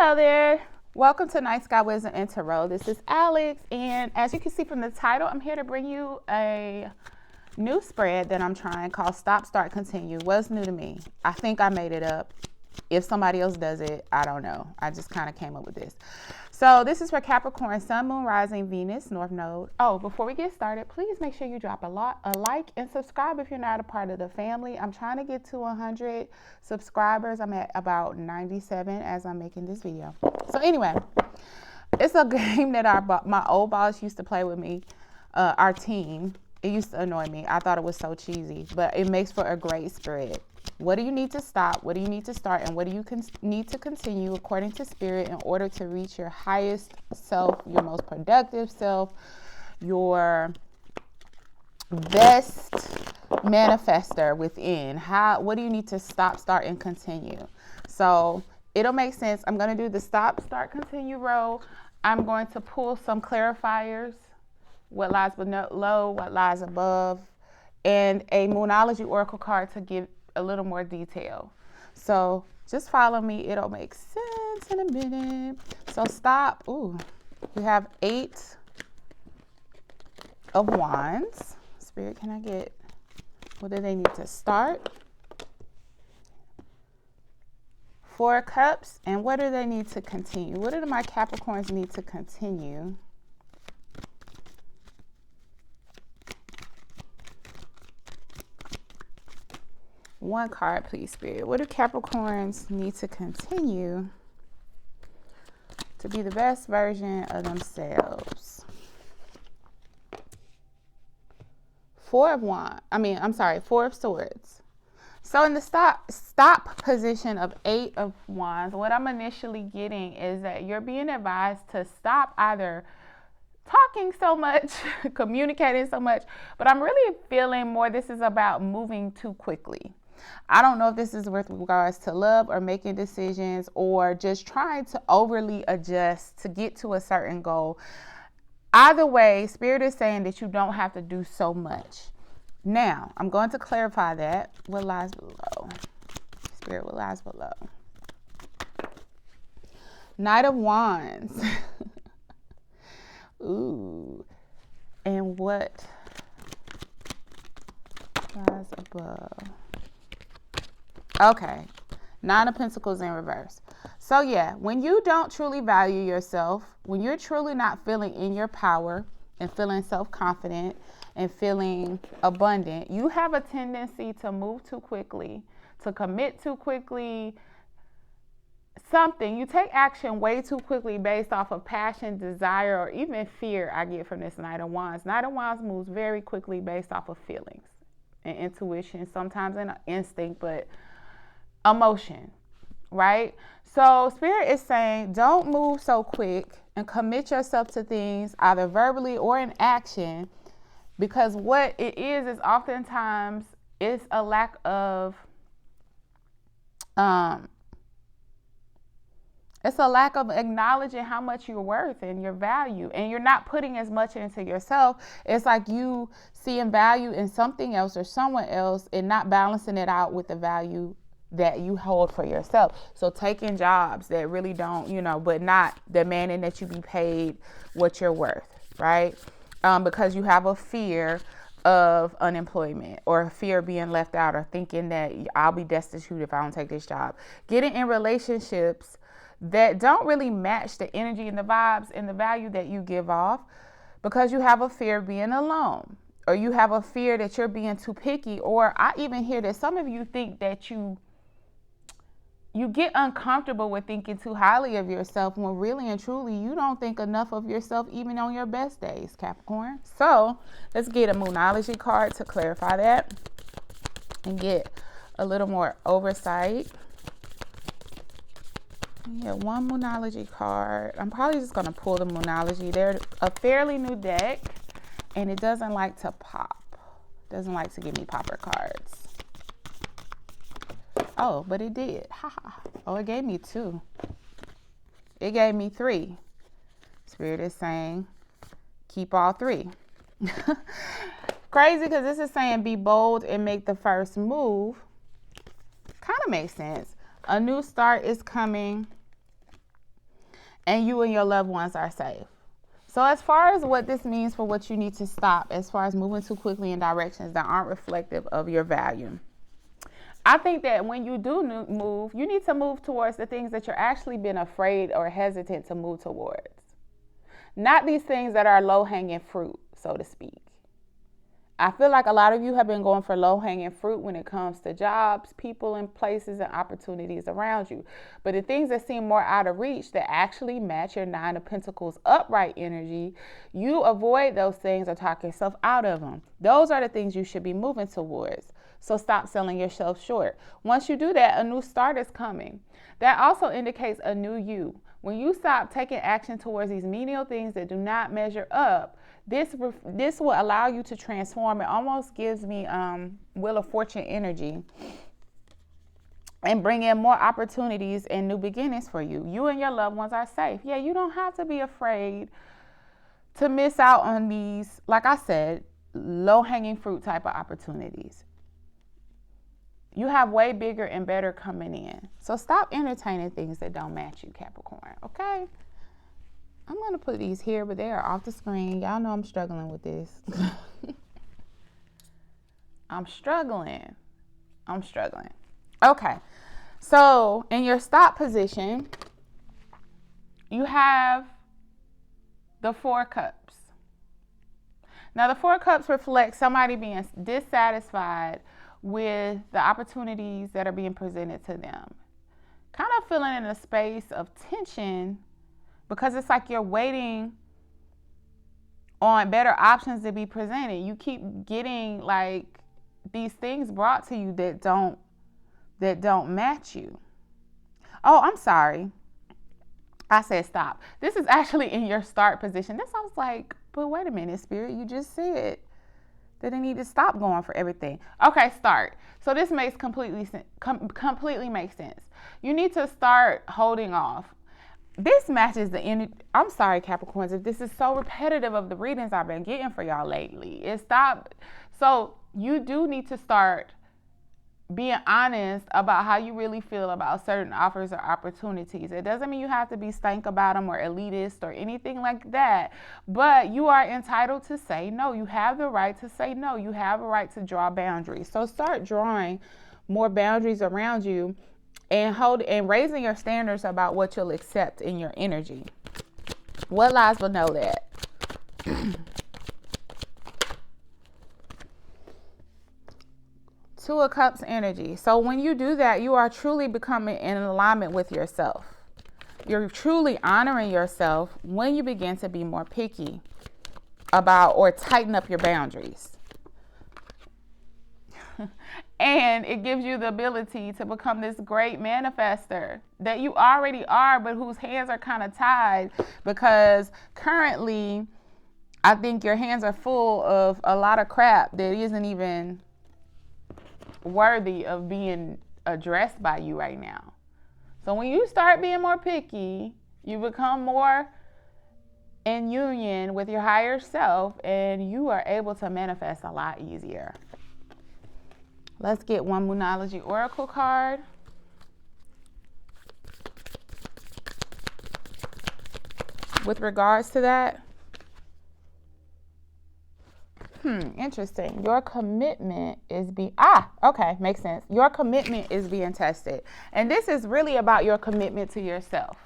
Hello there. Welcome to Night Sky Wisdom and Tarot. This is Alex, and as you can see from the title, I'm here to bring you a new spread that I'm trying called Stop, Start, Continue. What's new to me? I think I made it up. If somebody else does it, I don't know. I just kind of came up with this. So this is for Capricorn, Sun, Moon, Rising, Venus, North Node. Oh, before we get started, please make sure you drop a like and subscribe if you're not a part of the family. I'm trying to get to 100 subscribers. I'm at about 97 as I'm making this video. So anyway, it's a game that my old boss used to play with me, our team. It used to annoy me. I thought it was so cheesy, but it makes for a great spread. What do you need to stop? What do you need to start? And what do you need to continue according to spirit in order to reach your highest self, your most productive self, your best manifester within? What do you need to stop, start, and continue? So it'll make sense. I'm going to do the stop, start, continue row. I'm going to pull some clarifiers, what lies below, what lies above, and a Moonology Oracle card to give a little more detail. So just follow me. It'll make sense in a minute. So stop. Ooh, we have 8 of Wands. Spirit, can I get, what do they need to start? 4 Cups. And what do they need to continue? What do my Capricorns need to continue? One card, please, Spirit. What do Capricorns need to continue to be the best version of themselves? 4 of Swords. So in the stop position of 8 of Wands, what I'm initially getting is that you're being advised to stop either talking so much, communicating so much, but I'm really feeling more this is about moving too quickly. I don't know if this is with regards to love or making decisions or just trying to overly adjust to get to a certain goal. Either way, Spirit is saying that you don't have to do so much. Now, I'm going to clarify that. What lies below? Spirit, what lies below? Knight of Wands. Ooh. And what lies above? Okay, 9 of Pentacles in reverse. So yeah, when you don't truly value yourself, when you're truly not feeling in your power and feeling self-confident and feeling abundant, you have a tendency to move too quickly, to commit too quickly. You take action way too quickly based off of passion, desire, or even fear I get from this Knight of Wands. Knight of Wands moves very quickly based off of feelings and intuition, sometimes an instinct, but emotion, right? So Spirit is saying don't move so quick and commit yourself to things either verbally or in action, because what it is oftentimes it's a lack of acknowledging how much you're worth and your value, and you're not putting as much into yourself. It's like you seeing value in something else or someone else and not balancing it out with the value that you hold for yourself. So taking jobs that really don't, but not demanding that you be paid what you're worth, right? Because you have a fear of unemployment or a fear of being left out or thinking that I'll be destitute if I don't take this job. Getting in relationships that don't really match the energy and the vibes and the value that you give off because you have a fear of being alone, or you have a fear that you're being too picky. Or I even hear that some of you think that you get uncomfortable with thinking too highly of yourself when really and truly you don't think enough of yourself even on your best days, Capricorn. So let's get a Moonology card to clarify that and get a little more oversight. Yeah, one Moonology card. I'm probably just going to pull the Moonology. They're a fairly new deck, and it doesn't like to pop. It doesn't like to give me popper cards. Oh, but it did. Oh, it gave me 2. It gave me 3. Spirit is saying, keep all 3. Crazy, because this is saying be bold and make the first move. Kind of makes sense. A new start is coming. and you and your loved ones are safe. So as far as what this means for what you need to stop, as far as moving too quickly in directions that aren't reflective of your value, I think that when you do move, you need to move towards the things that you're actually been afraid or hesitant to move towards. Not these things that are low-hanging fruit, so to speak. I feel like a lot of you have been going for low-hanging fruit when it comes to jobs, people, and places and opportunities around you. But the things that seem more out of reach that actually match your 9 of Pentacles upright energy, you avoid those things or talk yourself out of them. Those are the things you should be moving towards. So stop selling yourself short. Once you do that, a new start is coming. That also indicates a new you. When you stop taking action towards these menial things that do not measure up, this will allow you to transform. It almost gives me Wheel of Fortune energy and bring in more opportunities and new beginnings for you. You and your loved ones are safe. Yeah, you don't have to be afraid to miss out on these, like I said, low-hanging fruit type of opportunities. You have way bigger and better coming in. So stop entertaining things that don't match you, Capricorn, okay? I'm going to put these here, but they are off the screen. Y'all know I'm struggling with this. I'm struggling. Okay. So in your stop position, you have the 4 cups. Now, the 4 cups reflect somebody being dissatisfied with the opportunities that are being presented to them. Kind of feeling in a space of tension because it's like you're waiting on better options to be presented. You keep getting like these things brought to you that don't match you. Oh, I'm sorry. I said stop. This is actually in your start position. This I was like, but wait a minute, Spirit, you just said that they need to stop going for everything. Okay, start. So this makes completely makes sense. You need to start holding off. This matches the energy. I'm sorry, Capricorns, if this is so repetitive of the readings I've been getting for y'all lately. So you do need to start being honest about how you really feel about certain offers or opportunities. It doesn't mean you have to be stank about them or elitist or anything like that, but you are entitled to say no. You have the right to say no. You have a right to draw boundaries. So start drawing more boundaries around you and raising your standards about what you'll accept in your energy. What lies below that? 2 of Cups energy. So when you do that, you are truly becoming in alignment with yourself. You're truly honoring yourself when you begin to be more picky about or tighten up your boundaries. And it gives you the ability to become this great manifester that you already are, but whose hands are kind of tied because currently I think your hands are full of a lot of crap that isn't even worthy of being addressed by you right now. So when you start being more picky, you become more in union with your higher self and you are able to manifest a lot easier. Let's get one Moonology Oracle card. With regards to that, interesting. Your commitment is makes sense. Your commitment is being tested. And this is really about your commitment to yourself.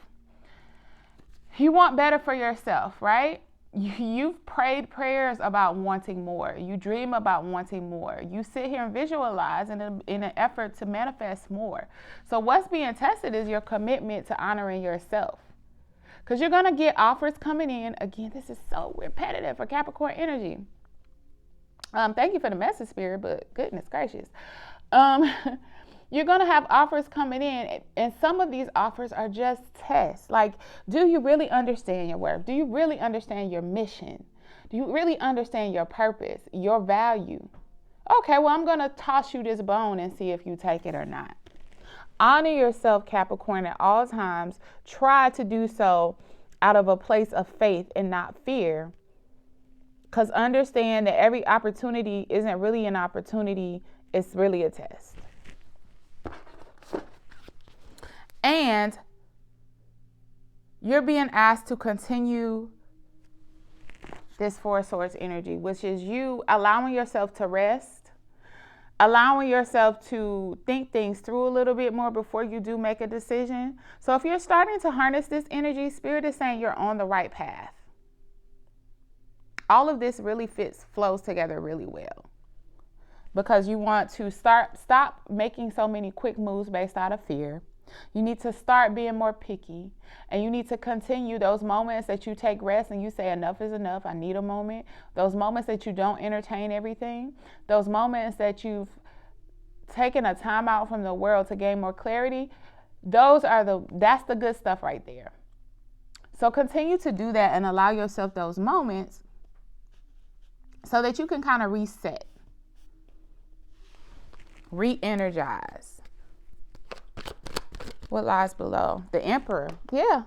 You want better for yourself, right? You've prayed prayers about wanting more. You dream about wanting more. You sit here and visualize in an effort to manifest more. So what's being tested is your commitment to honoring yourself. Because you're going to get offers coming in. Again, this is so repetitive for Capricorn energy. Thank you for the message, Spirit, but goodness gracious. You're going to have offers coming in, and some of these offers are just tests. Like, do you really understand your worth? Do you really understand your mission? Do you really understand your purpose, your value? Okay, well, I'm going to toss you this bone and see if you take it or not. Honor yourself, Capricorn, at all times. Try to do so out of a place of faith and not fear. Because understand that every opportunity isn't really an opportunity, it's really a test. And you're being asked to continue this Four of Swords energy, which is you allowing yourself to rest, allowing yourself to think things through a little bit more before you do make a decision. So if you're starting to harness this energy, Spirit is saying you're on the right path. All of this really flows together really well, because you want to stop making so many quick moves based out of fear. You need to start being more picky, and you need to continue those moments that you take rest and you say enough is enough, I need a moment. Those moments that you don't entertain everything, those moments that you've taken a time out from the world to gain more clarity, that's the good stuff right there. So continue to do that and allow yourself those moments so that you can kind of reset, re-energize. What lies below? The Emperor. Yeah.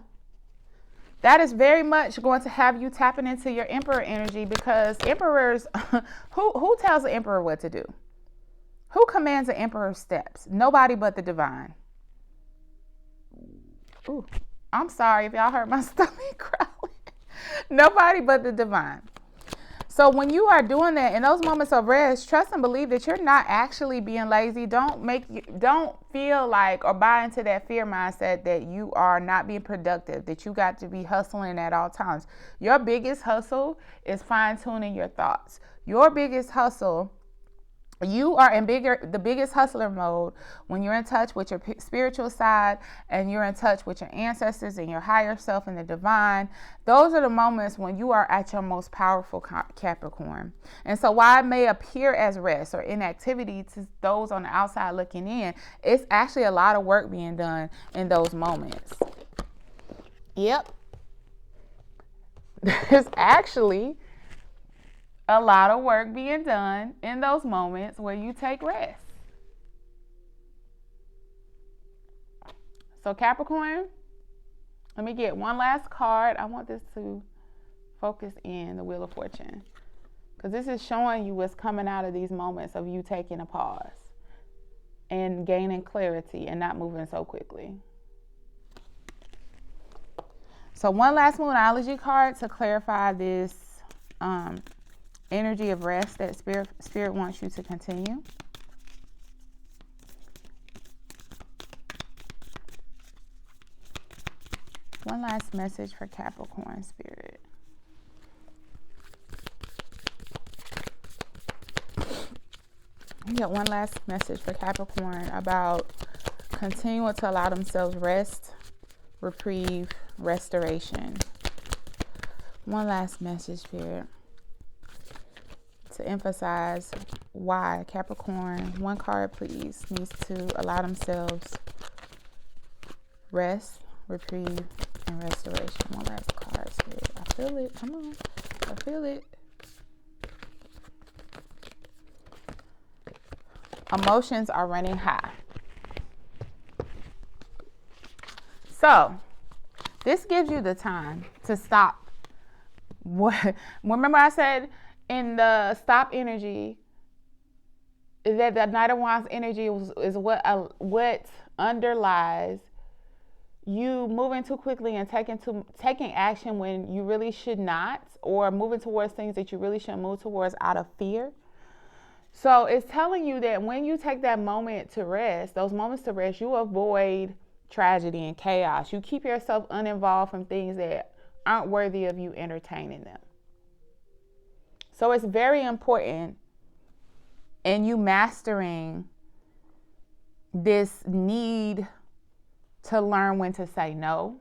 That is very much going to have you tapping into your Emperor energy, because emperors, who tells the Emperor what to do? Who commands the Emperor's steps? Nobody but the divine. Ooh, I'm sorry if y'all heard my stomach growling. Nobody but the divine. So when you are doing that in those moments of rest, trust and believe that you're not actually being lazy. Don't feel like or buy into that fear mindset that you are not being productive, that you got to be hustling at all times. Your biggest hustle is fine-tuning your thoughts. Your biggest hustle, you are in the biggest hustler mode when you're in touch with your spiritual side and you're in touch with your ancestors and your higher self and the divine. Those are the moments when you are at your most powerful, Capricorn. And so while it may appear as rest or inactivity to those on the outside looking in, it's actually a lot of work being done in those moments. Yep. There's actually a lot of work being done in those moments where you take rest. So Capricorn, let me get one last card. I want this to focus in the Wheel of Fortune, because this is showing you what's coming out of these moments of you taking a pause and gaining clarity and not moving so quickly. So one last Moonology card to clarify this energy of rest that spirit wants you to continue. One last message for Capricorn spirit. We got one last message for Capricorn about continuing to allow themselves rest, reprieve, restoration. One last message, spirit, to emphasize why Capricorn, one card please, needs to allow themselves rest, reprieve, and restoration. One last card, spirit. I feel it. Come on. I feel it. Emotions are running high. So this gives you the time to stop. Remember I said in the stop energy that the Knight of Wands energy is what underlies you moving too quickly and taking action when you really should not, or moving towards things that you really shouldn't move towards out of fear. So it's telling you that when you take that moment to rest, those moments to rest, you avoid tragedy and chaos. You keep yourself uninvolved from things that aren't worthy of you entertaining them. So it's very important in you mastering this need to learn when to say no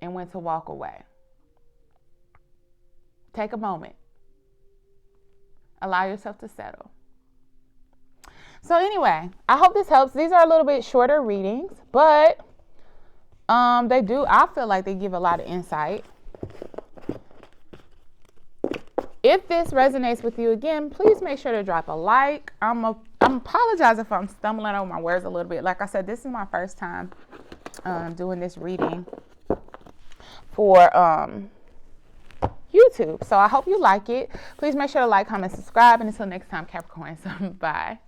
and when to walk away. Take a moment. Allow yourself to settle. So anyway, I hope this helps. These are a little bit shorter readings, but I feel like they give a lot of insight. If this resonates with you, again, please make sure to drop a like. I'm apologize if I'm stumbling over my words a little bit. Like I said, this is my first time doing this reading for YouTube. So I hope you like it. Please make sure to like, comment, subscribe. And until next time, Capricorn, bye.